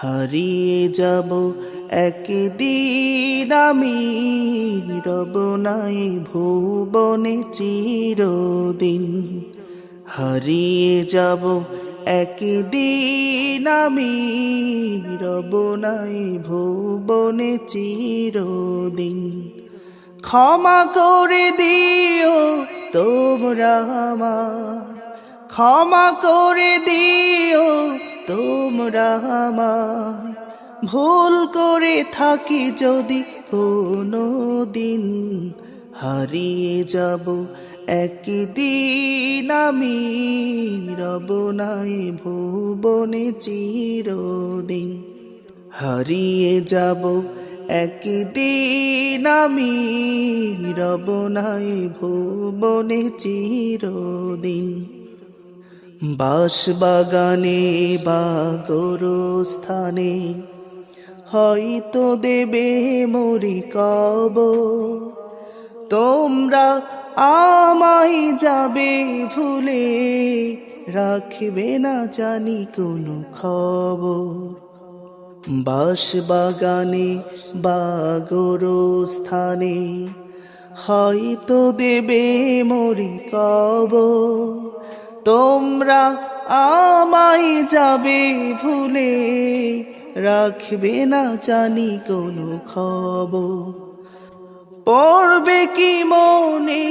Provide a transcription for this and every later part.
হারিয়ে যাব একদিন আমি, রব নাই ভুবনে চিরদিন। হারিয়ে যাব একদিন আমি, রব নাই ভুবনে চিরদিন। ক্ষমা করে দিও তোমরা আমায়, ক্ষমা করে দিও তোমরা আমায়, ভুল করে থাকি যদি কোনো দিন। হারিয়ে যাব একদিন আমি, রব নাই ভুবনে চিরদিন। হারিয়ে যাব একদিন আমি, রব নাই ভুবনে চিরদিন। বাঁশবাগানে বা গোরস্থানে হয়তো দেবে মরি কবর, তোমরা আমায় যাবে ভুলে, রাখবে না জানি কোনো খবর। বাঁশবাগানে বা গোরস্থানে হয়তো দেবে মরি কবর, তোমরা আমায় যাবে ভুলে, রাখবে না জানি কোনো খবর। পড়বে কি মনে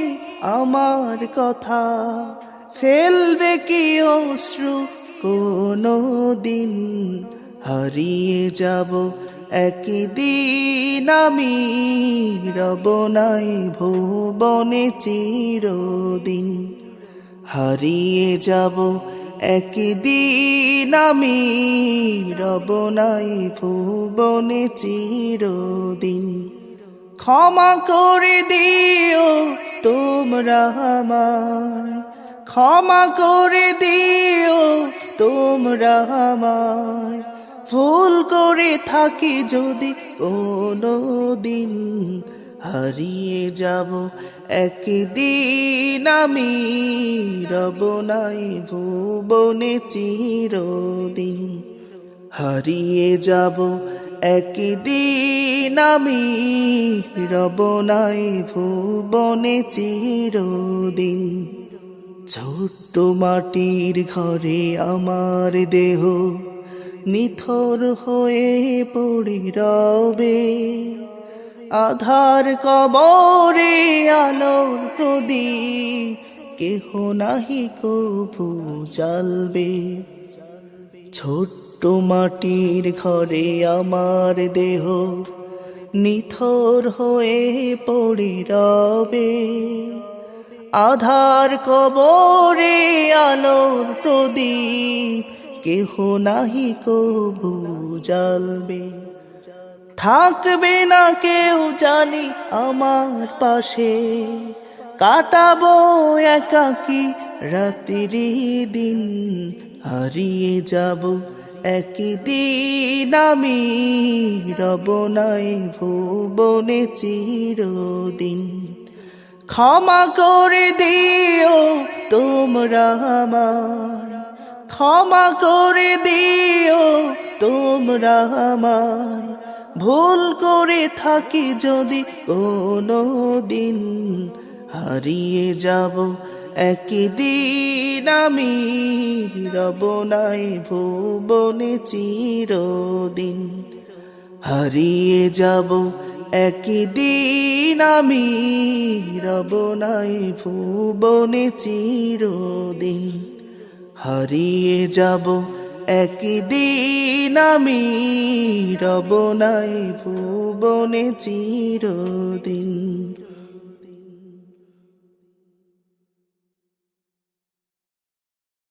আমার কথা, ফেলবে কি অশ্রু কোনো দিন। হারিয়ে যাব একদিন আমি, রব নাই ভুবনে চিরদিন। হারিয়ে যাব একদিন আমি, রব নাই ভুবনে চিরদিন। ক্ষমা করে দিও তোমরা আমায়, ক্ষমা করে দিও তোমরা আমায়, ভুল করে থাকি যদি কোনো দিন। হারিয়ে যাব একদিন আমি, রব নাই ভুবনে চিরদিন। হারিয়ে যাব একদিন আমি, রব নাই ভুবনে চিরদিন। ছোট্ট মাটির ঘরে আমার দেহ নিথর হয়ে পড়ে রবে, আধার কবরে আলোর প্রদীপ কেহ নাহি কভু জ্বালবে। ছোট্ট মাটির ঘরে আমার দেহ নিথর হয়ে পড়ে রবে, আধার কবরে আলোর প্রদীপ কেহ নাহি কভু জ্বালবে। থাকবে না কেউ জানি আমার পাশে, কাটাবো একাকী রাত্রি দিন। হারিয়ে যাব একদিন আমি, রব নাই ভুবনে চিরদিন। ক্ষমা করে দিও তোমরা আমায়, ক্ষমা করে দিও তোমরা আমায়, ভুল করে থাকি যদি কোনো দিন। হারিয়ে যাব একদিন আমি, রব নাই ভুবনে চিরদিন। হারিয়ে যাব একদিন আমি, রব নাই ভুবনে চিরদিন। হারিয়ে যাব একদিন আমি, রব নাই ভুবনে চিরদিন।